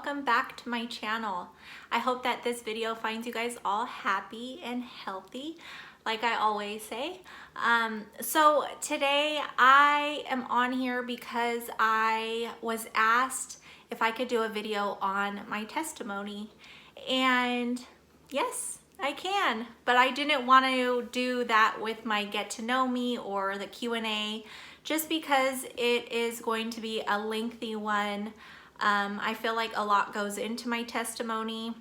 welcome back to my channel. I hope that this video finds you guys all happy and healthy, like I always say. So today I am on here because I was asked if I could do a video on my testimony, and yes, I can, but I didn't want to do that with my get to know me or the Q&A just because it is going to be a lengthy one. I feel like a lot goes into my testimony,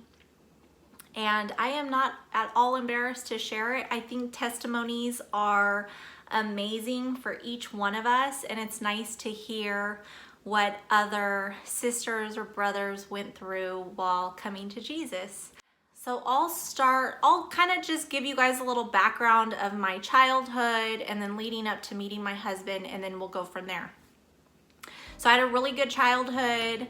and I am not at all embarrassed to share it. I think testimonies are amazing for each one of us, and it's nice to hear what other sisters or brothers went through while coming to Jesus. So I'll kind of just give you guys a little background of my childhood and then leading up to meeting my husband, and then we'll go from there. So I had a really good childhood.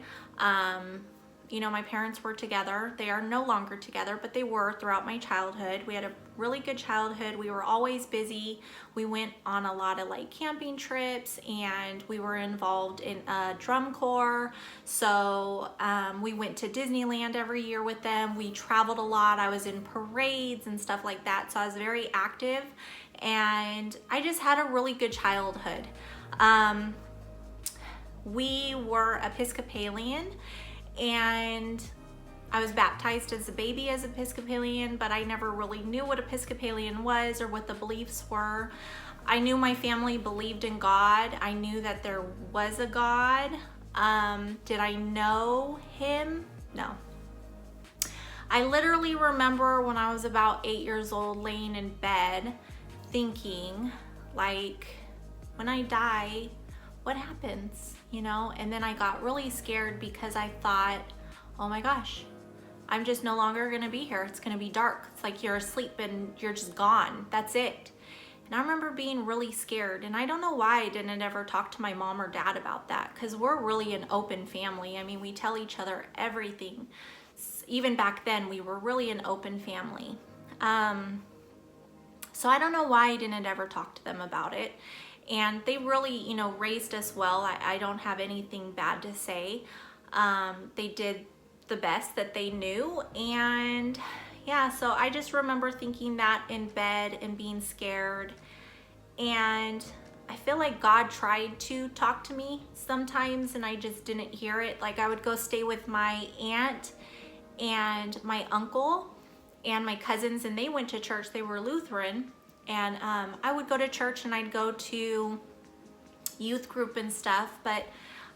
You know, my parents were together. They are no longer together, but they were throughout my childhood. We had a really good childhood. We were always busy. We went on a lot of like camping trips, and we were involved in a drum corps. So we went to Disneyland every year with them. We traveled a lot. I was in parades and stuff like that. So I was very active, and I just had a really good childhood. We were Episcopalian, and I was baptized as a baby as Episcopalian, but I never really knew what Episcopalian was or what the beliefs were. I knew my family believed in God. I knew that there was a God. Did I know him? No. I literally remember when I was about 8 years old laying in bed thinking, like, when I die, what happens? You know? And then I got really scared because I thought, oh my gosh, I'm just no longer gonna be here. It's gonna be dark. It's like you're asleep and you're just gone. That's it. And I remember being really scared, and I don't know why I didn't ever talk to my mom or dad about that, because we're really an open family. I mean, we tell each other everything. Even back then, we were really an open family. So I don't know why I didn't ever talk to them about it. And they really, you know, raised us well. I don't have anything bad to say. They did the best that they knew. And yeah, so I just remember thinking that in bed and being scared. And I feel like God tried to talk to me sometimes, and I just didn't hear it. Like, I would go stay with my aunt and my uncle and my cousins, and they went to church. They were Lutheran. And I would go to church, and I'd go to youth group and stuff, but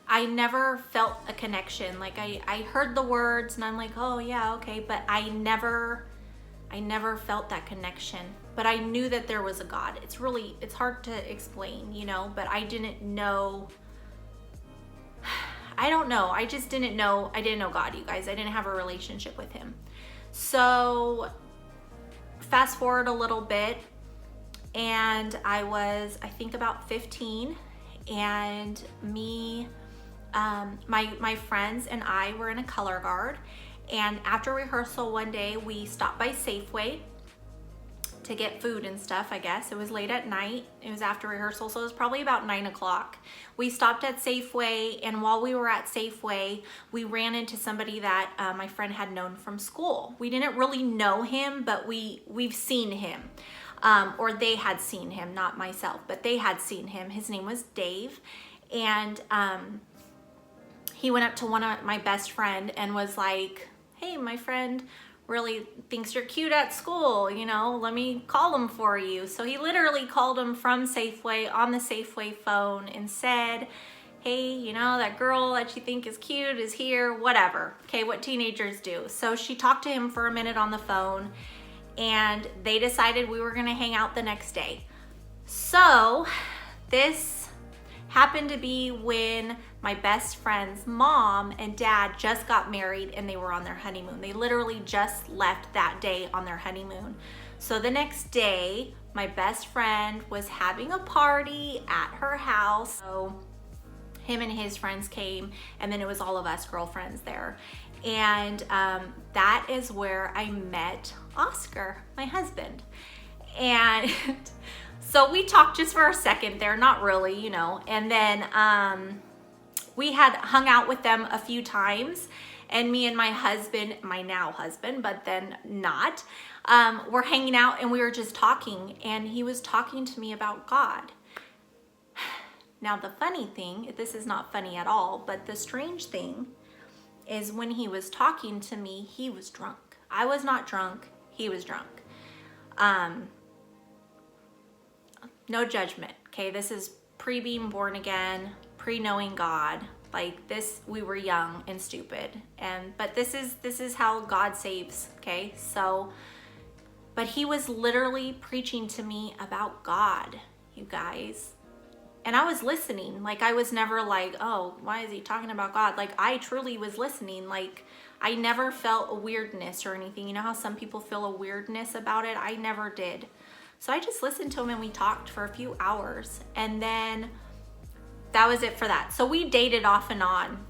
I never felt a connection. Like, I heard the words and I'm like, oh yeah, okay, but I never felt that connection. But I knew that there was a God. It's hard to explain, you know, but I didn't know. I don't know. I just didn't know. I didn't know God, you guys. I didn't have a relationship with him. So fast forward a little bit, and I was, I think, about 15, and me, my friends and I were in a color guard, and after rehearsal one day, we stopped by Safeway to get food and stuff, I guess. It was late at night. It was after rehearsal, so it was probably about 9 o'clock. We stopped at Safeway, and while we were at Safeway, we ran into somebody that my friend had known from school. We didn't really know him, but we've seen him. Or they had seen him, not myself, but they had seen him. His name was Dave, and he went up to one of my best friend and was like, hey, my friend really thinks you're cute at school, you know, let me call him for you. So he literally called him from Safeway on the Safeway phone and said, hey, you know, that girl that you think is cute is here, whatever. Okay, what teenagers do. So she talked to him for a minute on the phone, and they decided we were gonna hang out the next day. So this happened to be when my best friend's mom and dad just got married, and they were on their honeymoon. They literally just left that day on their honeymoon. So the next day, my best friend was having a party at her house. So him and his friends came, and then it was all of us girlfriends there. And that is where I met Oscar, my husband. And so we talked just for a second there, not really, you know, and then we had hung out with them a few times, and me and my husband, my now husband, but then not, were hanging out and we were just talking, and he was talking to me about God. Now the funny thing, this is not funny at all, but the strange thing is when he was talking to me, he was drunk. I was not drunk, he was drunk. No judgment, okay? This is pre-being born again, pre-knowing God. Like this, we were young and stupid. But this is how God saves, okay? So, but he was literally preaching to me about God, you guys. And I was listening. Like I was never like, oh, why is he talking about God? Like I truly was listening. Like I never felt a weirdness or anything. You know how some people feel a weirdness about it? I never did. So I just listened to him and we talked for a few hours, and then that was it for that. So we dated off and on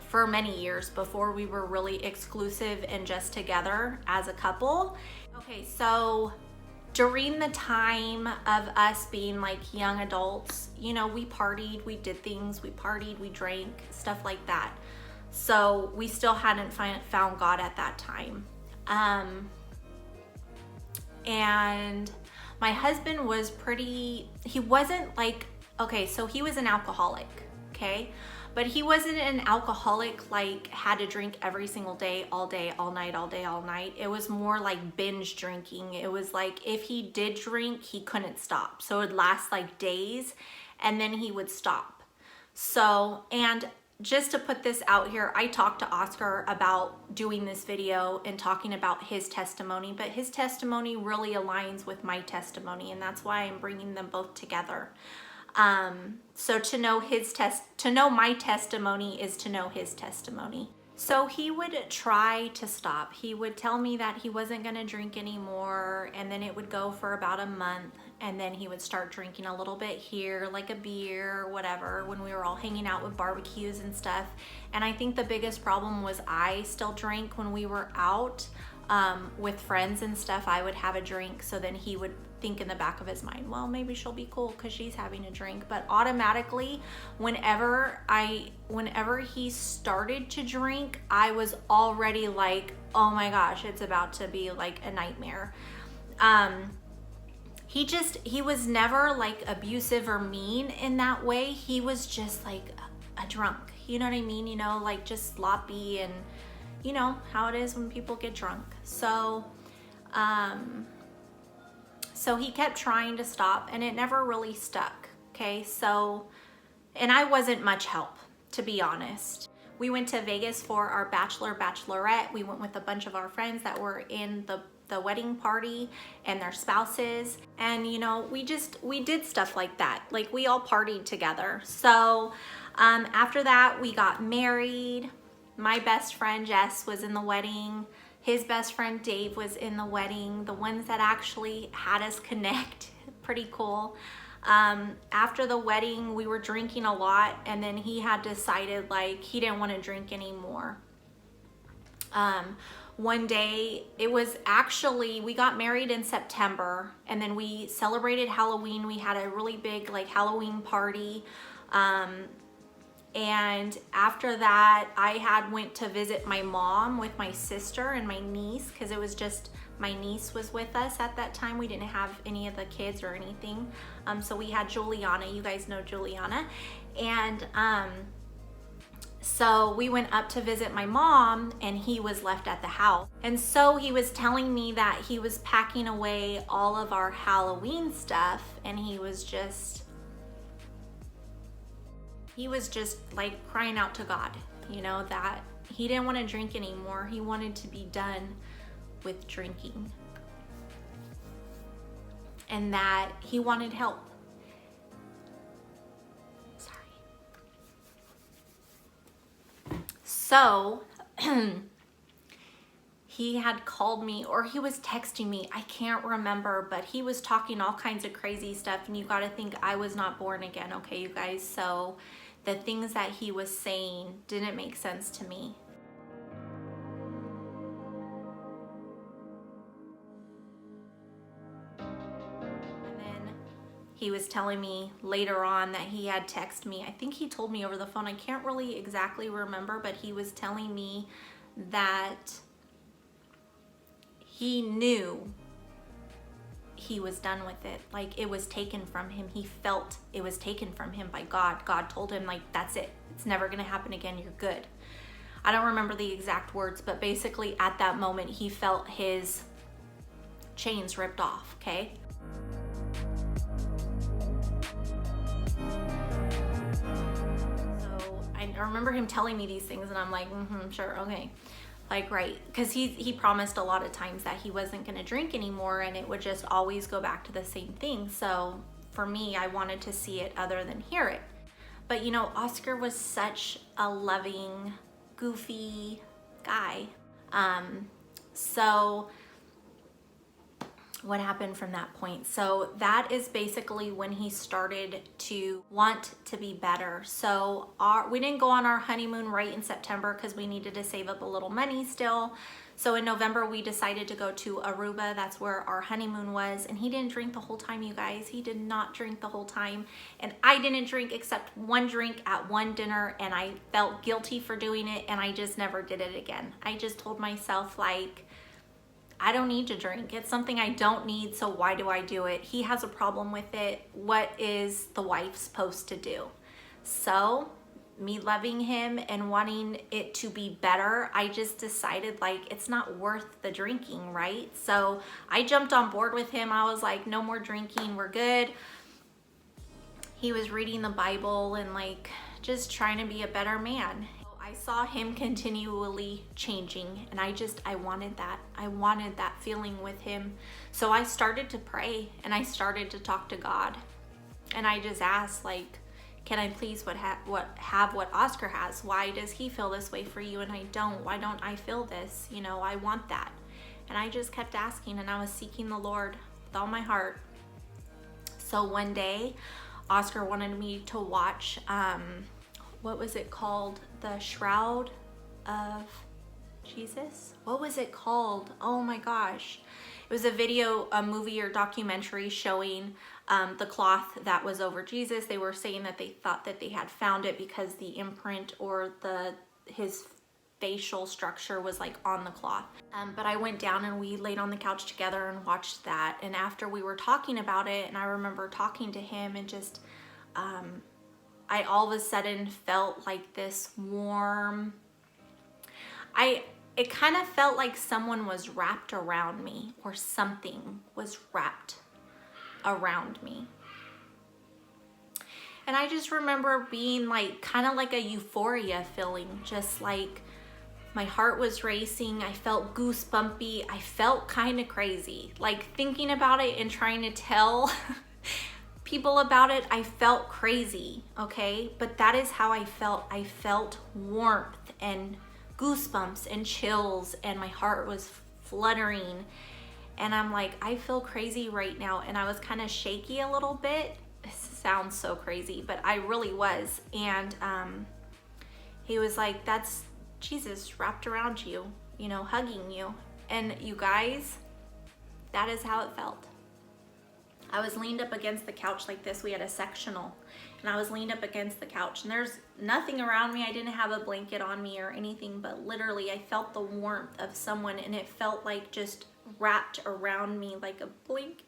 for many years before we were really exclusive and just together as a couple. Okay, so during the time of us being like young adults, you know, we partied, we did things, we partied, we drank, stuff like that. So we still hadn't found God at that time. And my husband was he wasn't like, okay, so he was an alcoholic, okay? But he wasn't an alcoholic like had to drink every single day, all night, all day, all night. It was more like binge drinking. It was like if he did drink, he couldn't stop. So it would last like days and then he would stop. So, and just to put this out here, I talked to Oscar about doing this video and talking about his testimony, but his testimony really aligns with my testimony, and that's why I'm bringing them both together. So to know my testimony is to know his testimony. So he would try to stop. He would tell me that he wasn't going to drink anymore, and then it would go for about a month, and then he would start drinking a little bit here, like a beer or whatever, when we were all hanging out with barbecues and stuff. And I think the biggest problem was I still drank when we were out with friends and stuff. I would have a drink, so then he would think in the back of his mind, well, maybe she'll be cool because she's having a drink. But automatically, whenever he started to drink, I was already like, oh my gosh, it's about to be like a nightmare. He was never like abusive or mean in that way. He was just like a drunk, you know what I mean? You know, like just sloppy, and you know how it is when people get drunk. So he kept trying to stop, and it never really stuck, okay? So, and I wasn't much help, to be honest. We went to Vegas for our bachelorette. We went with a bunch of our friends that were in the wedding party and their spouses. And, you know, we did stuff like that. Like, we all partied together. So, after that, we got married. My best friend, Jess, was in the wedding. His best friend Dave was in the wedding, the ones that actually had us connect. Pretty cool. After the wedding, we were drinking a lot, and then he had decided like he didn't want to drink anymore. One day, it was actually, we got married in September, and then we celebrated Halloween. We had a really big like Halloween party. And after that, I went to visit my mom with my sister and my niece, because it was just, my niece was with us at that time. We didn't have any of the kids or anything. So we had Juliana, you guys know Juliana. And so we went up to visit my mom, and he was left at the house. And so he was telling me that he was packing away all of our Halloween stuff, and he was just like crying out to God, you know, that he didn't want to drink anymore. He wanted to be done with drinking, and that he wanted help. Sorry. So he had called me, or he was texting me, I can't remember, but he was talking all kinds of crazy stuff, and you got to think I was not born again, okay, you guys? So the things that he was saying didn't make sense to me. And then He was telling me later on that he had texted me. I think he told me over the phone. I can't really exactly remember, but he was telling me that he knew he was done with it. Like, it was taken from him. He felt it was taken from him by God. God told him, like, that's it. It's never going to happen again. You're good. I don't remember the exact words, but basically at that moment, he felt his chains ripped off, okay? So I remember him telling me these things, and I'm like, sure, okay. Like, right, because he promised a lot of times that he wasn't going to drink anymore, and it would just always go back to the same thing. So for me, I wanted to see it other than hear it. But you know, Oscar was such a loving, goofy guy. So what happened from that point? So that is basically when he started to want to be better. So we didn't go on our honeymoon right in September because we needed to save up a little money still. So in November, we decided to go to Aruba. That's where our honeymoon was. And he didn't drink the whole time, you guys. He did not drink the whole time. And I didn't drink except one drink at one dinner, and I felt guilty for doing it, and I just never did it again. I just told myself, like, I don't need to drink. It's something I don't need, so why do I do it? He has a problem with it. What is the wife supposed to do? So, me loving him and wanting it to be better, I just decided, like, it's not worth the drinking, right? So I jumped on board with him. I was like, no more drinking, we're good. He was reading the Bible and, like, just trying to be a better man. I saw him continually changing, and I wanted that. I wanted that feeling with him. So I started to pray, and I started to talk to God. And I just asked, like, can I please have what Oscar has? Why does he feel this way for you and I don't? Why don't I feel this? You know, I want that. And I just kept asking, and I was seeking the Lord with all my heart. So one day, Oscar wanted me to watch, what was it called? The Shroud of Jesus? What was it called? Oh my gosh. It was a movie or documentary showing the cloth that was over Jesus. They were saying that they thought that they had found it because the imprint or his facial structure was like on the cloth. But I went down and we laid on the couch together and watched that. And after we were talking about it, and I remember talking to him and just, I all of a sudden felt like this warm, it kind of felt like someone was wrapped around me, or something was wrapped around me. And I just remember being like, kind of like a euphoria feeling, just like my heart was racing. I felt goosebumpy. I felt kind of crazy, like thinking about it and trying to tell people about it. I felt crazy, okay? But that is how I felt. I felt warmth and goosebumps and chills, and my heart was fluttering. And I'm like, I feel crazy right now. And I was kind of shaky a little bit. This sounds so crazy, but I really was. And he was like, that's Jesus wrapped around you, you know, hugging you. And you guys, that is how it felt. I was leaned up against the couch like this. We had a sectional, and I was leaned up against the couch, and there's nothing around me. I didn't have a blanket on me or anything, but literally I felt the warmth of someone, and it felt like just wrapped around me like a blanket.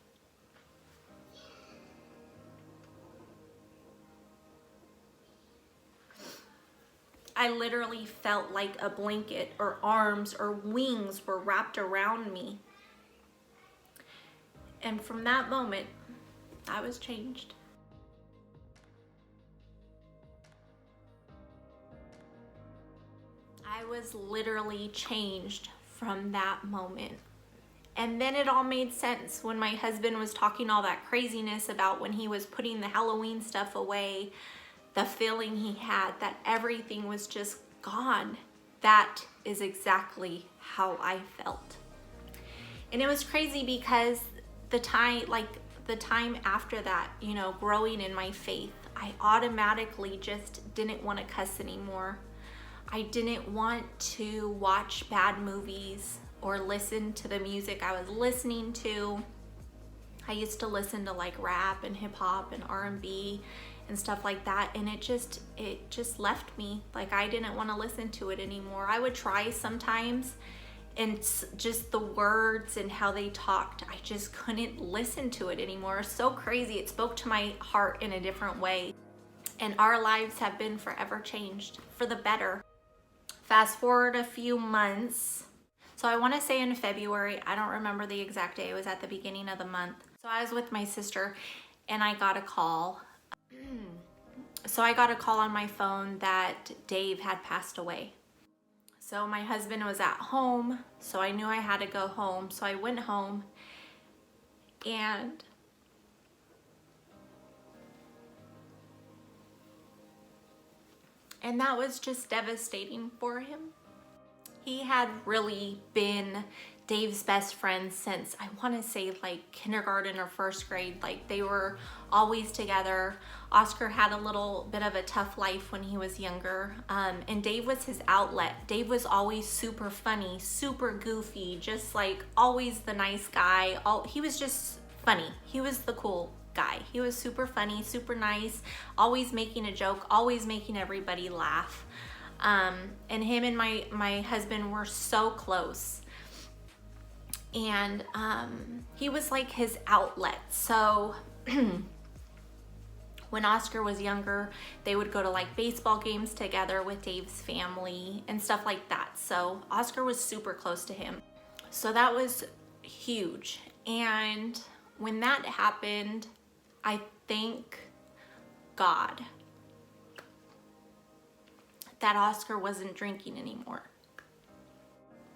I literally felt like a blanket or arms or wings were wrapped around me. And from that moment, I was changed. I was literally changed from that moment. And then it all made sense when my husband was talking all that craziness about when he was putting the Halloween stuff away, the feeling he had that everything was just gone. That is exactly how I felt. And it was crazy because the time after that, you know, growing in my faith, I automatically just didn't want to cuss anymore. I didn't want to watch bad movies or listen to the music I was listening to. I used to listen to like rap and hip hop and R&B and stuff like that, and it just left me. Like, I didn't want to listen to it anymore. I would try sometimes, and just the words and how they talked, I just couldn't listen to it anymore. So crazy. It spoke to my heart in a different way. And our lives have been forever changed for the better. Fast forward a few months. So I want to say in February, I don't remember the exact day, it was at the beginning of the month. So I was with my sister and I got a call. So I got a call on my phone that Dave had passed away. So my husband was at home, so I knew I had to go home. So I went home, and that was just devastating for him. He had really been Dave's best friend since, I want to say, like kindergarten or first grade. Like, they were always together. Oscar had a little bit of a tough life when he was younger, and Dave was his outlet. Dave was always super funny, super goofy, just like always the nice guy. He was just funny. He was the cool guy. He was super funny, super nice, always making a joke, always making everybody laugh. And him and my husband were so close. And he was like his outlet. So when Oscar was younger, they would go to like baseball games together with Dave's family and stuff like that. So Oscar was super close to him. So that was huge. And when that happened, I thank God that Oscar wasn't drinking anymore.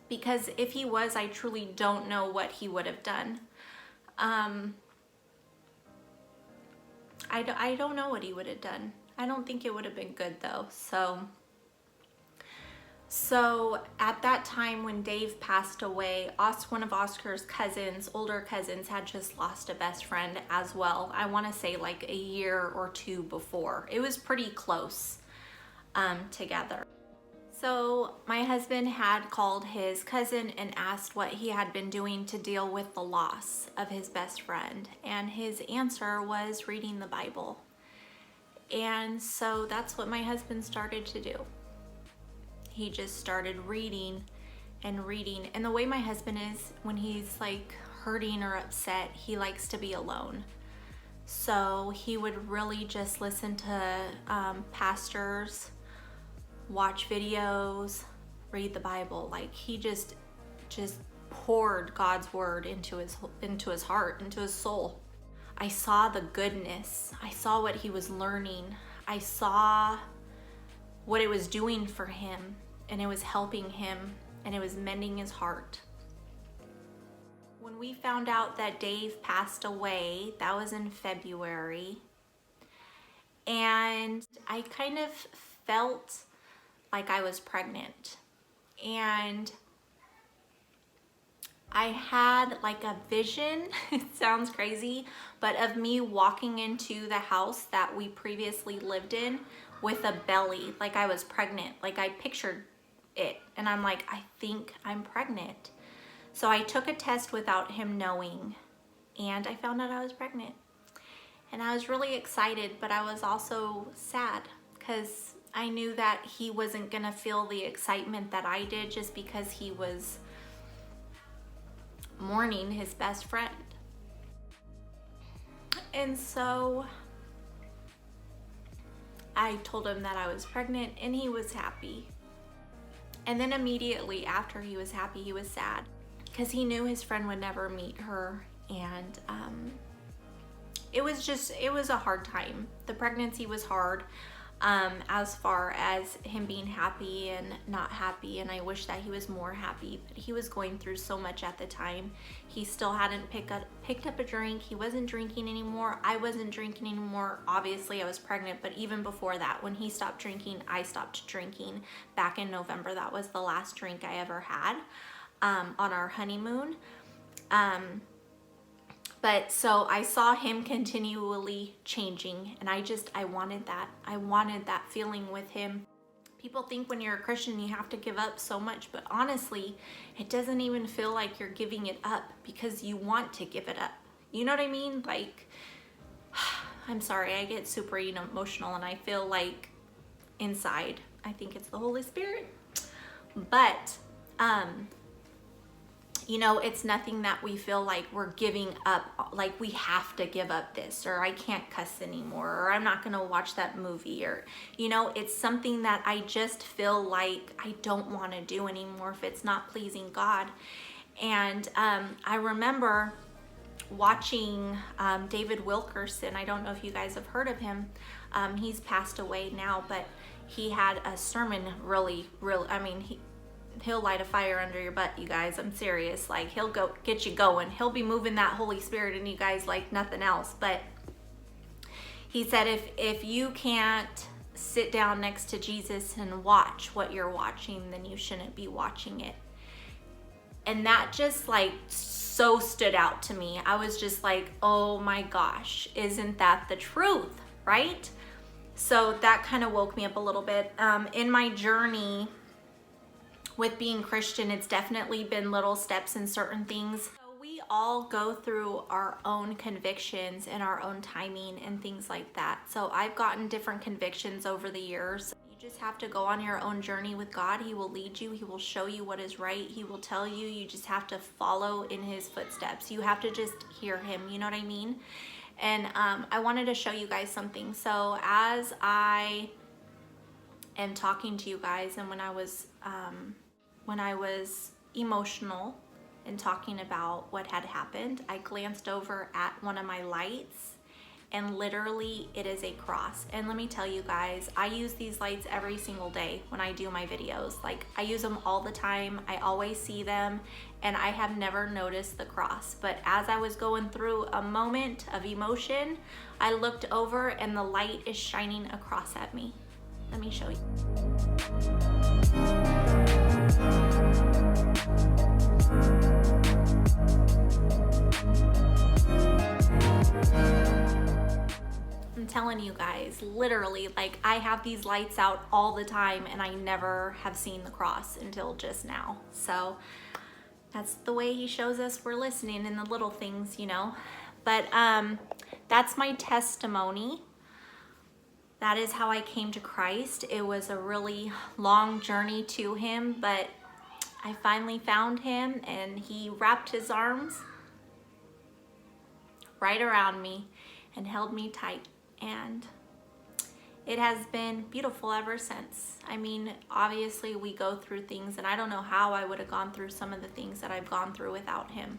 Because if he was, I truly don't know what he would have done. I don't know what he would have done. I don't think it would have been good though. So at that time when Dave passed away, one of Oscar's cousins, older cousins, had just lost a best friend as well. I want to say like a year or two before. It was pretty close together. So my husband had called his cousin and asked what he had been doing to deal with the loss of his best friend. And his answer was reading the Bible. And so that's what my husband started to do. He just started reading and reading. And the way my husband is, when he's like hurting or upset, he likes to be alone. So he would really just listen to pastors, watch videos, read the Bible. Like, he just poured God's word into his heart, into his soul. I saw the goodness. I saw what he was learning. I saw what it was doing for him, and it was helping him, and it was mending his heart. When we found out that Dave passed away, that was in February, and I kind of felt like I was pregnant, and I had like a vision, it sounds crazy, but of me walking into the house that we previously lived in with a belly, like I was pregnant. Like, I pictured it, and I'm like, I think I'm pregnant. So I took a test without him knowing, and I found out I was pregnant. And I was really excited, but I was also sad because I knew that he wasn't gonna feel the excitement that I did, just because he was mourning his best friend. And so I told him that I was pregnant, and he was happy. And then immediately after he was happy, he was sad because he knew his friend would never meet her. And it was a hard time. The pregnancy was hard. As far as him being happy and not happy, and I wish that he was more happy, but he was going through so much at the time. He still hadn't picked up a drink. He wasn't drinking anymore. I wasn't drinking anymore. Obviously, I was pregnant, but even before that, when he stopped drinking, I stopped drinking back in November. That was the last drink I ever had on our honeymoon. But so I saw him continually changing, and I wanted that. I wanted that feeling with him. People think when you're a Christian you have to give up so much, but honestly, it doesn't even feel like you're giving it up, because you want to give it up. You know what I mean? Like, I'm sorry, I get super emotional and I feel like inside, I think it's the Holy Spirit. But, you know, it's nothing that we feel like we're giving up, like we have to give up this, or I can't cuss anymore, or I'm not gonna watch that movie, or, you know, it's something that I just feel like I don't wanna do anymore if it's not pleasing God. And I remember watching David Wilkerson. I don't know if you guys have heard of him. He's passed away now, but he had a sermon really, I mean, he'll light a fire under your butt, you guys. I'm serious. Like, he'll go get you going. He'll be moving that Holy Spirit in you guys like nothing else. But he said, if you can't sit down next to Jesus and watch what you're watching, then you shouldn't be watching it. And that just like so stood out to me. I was just like, oh my gosh, isn't that the truth, right? So that kind of woke me up a little bit. In my journey with being Christian, it's definitely been little steps in certain things. So we all go through our own convictions and our own timing and things like that. So I've gotten different convictions over the years. You just have to go on your own journey with God. He will lead you. He will show you what is right. He will tell you. You just have to follow in his footsteps. You have to just hear him. You know what I mean? And I wanted to show you guys something. So as I am talking to you guys, and when I was emotional and talking about what had happened, I glanced over at one of my lights, and literally it is a cross. And let me tell you guys, I use these lights every single day when I do my videos. Like, I use them all the time. I always see them, and I have never noticed the cross. But as I was going through a moment of emotion, I looked over and the light is shining across at me. Let me show you. I'm telling you guys, literally, like, I have these lights out all the time and I never have seen the cross until just now. So that's the way he shows us we're listening in the little things, you know. But that's my testimony. That is how I came to Christ. It was a really long journey to him, but I finally found him, and he wrapped his arms right around me and held me tight. And it has been beautiful ever since. I mean, obviously we go through things, and I don't know how I would have gone through some of the things that I've gone through without him.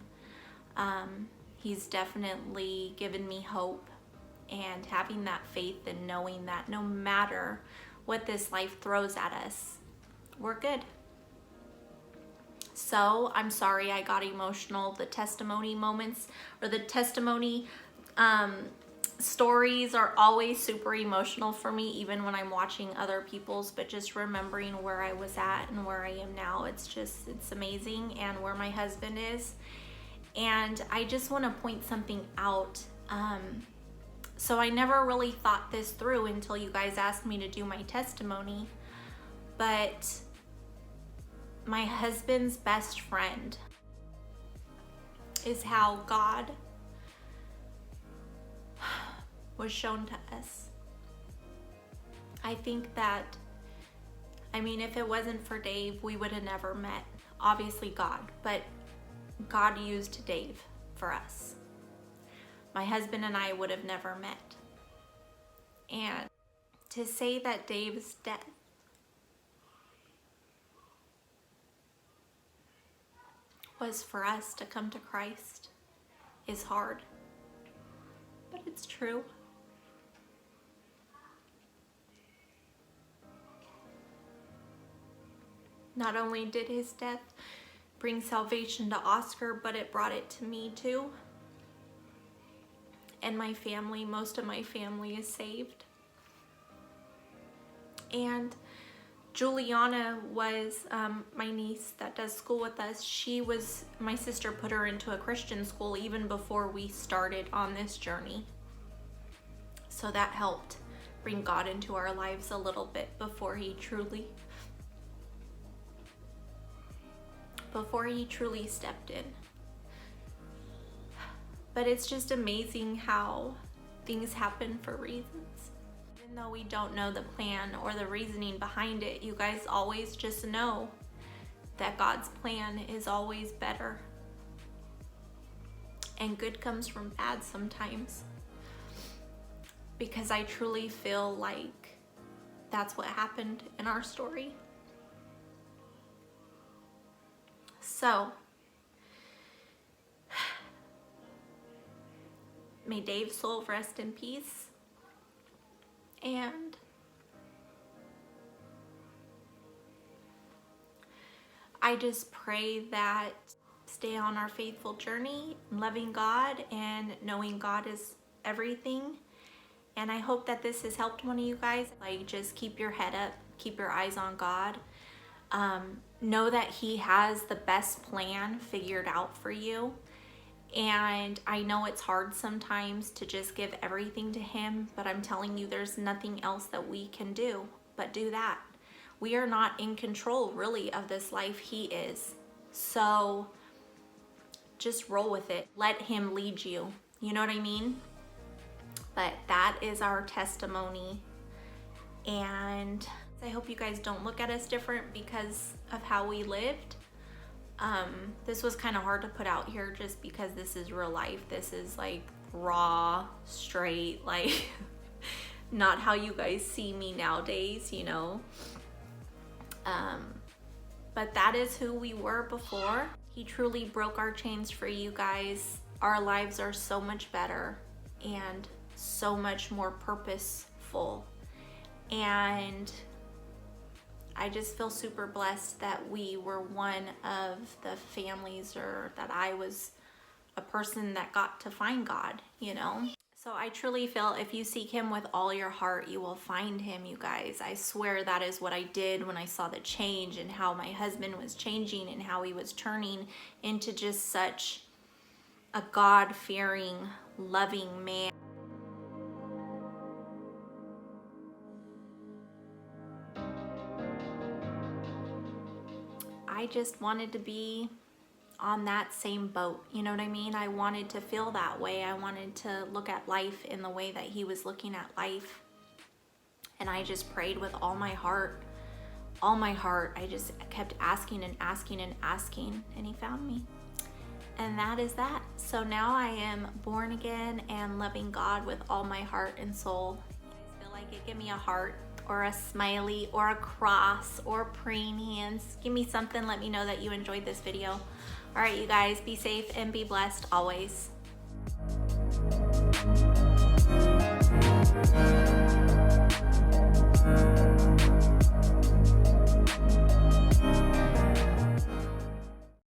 He's definitely given me hope, and having that faith and knowing that no matter what this life throws at us, we're good. So I'm sorry I got emotional. The testimony moments, or the testimony stories, are always super emotional for me, even when I'm watching other people's. But just remembering where I was at and where I am now, it's amazing, and where my husband is. And I just want to point something out. So I never really thought this through until you guys asked me to do my testimony. But my husband's best friend is how God was shown to us. I think that, I mean, if it wasn't for Dave, we would have never met. Obviously God, but God used Dave for us. My husband and I would have never met. And to say that Dave's death was for us to come to Christ is hard, but it's true. Not only did his death bring salvation to Oscar, but it brought it to me too. And my family, most of my family is saved. And Juliana was my niece that does school with us. My sister put her into a Christian school even before we started on this journey. So that helped bring God into our lives a little bit before he truly stepped in. But it's just amazing how things happen for reasons. Even though we don't know the plan or the reasoning behind it, you guys always just know that God's plan is always better. And good comes from bad sometimes. Because I truly feel like that's what happened in our story. So, may Dave's soul rest in peace. And I just pray that stay on our faithful journey, loving God and knowing God is everything. And I hope that this has helped one of you guys. Like, just keep your head up, keep your eyes on God. Know that He has the best plan figured out for you. And I know it's hard sometimes to just give everything to Him, but I'm telling you, there's nothing else that we can do but do that. We are not in control, really, of this life. He is. So just roll with it. Let Him lead you. You know what I mean? But that is our testimony. And I hope you guys don't look at us different because of how we lived. This was kind of hard to put out here just because this is real life. This is like raw, straight, like not how you guys see me nowadays, you know. But that is who we were before. He truly broke our chains for you guys. Our lives are so much better and so much more purposeful. And I just feel super blessed that we were one of the families, or that I was a person that got to find God, you know? So I truly feel if you seek Him with all your heart, you will find Him, you guys. I swear that is what I did when I saw the change and how my husband was changing and how he was turning into just such a God-fearing, loving man. I just wanted to be on that same boat, you know what I mean? I wanted to feel that way. I wanted to look at life in the way that he was looking at life. And I just prayed with all my heart, all my heart. I just kept asking and asking and asking, and He found me. And that is that. So now I am born again and loving God with all my heart and soul. If you feel like it, give me a heart or a smiley or a cross or praying hands. Give me something. Let me know that you enjoyed this video. All right, you guys, be safe and be blessed always.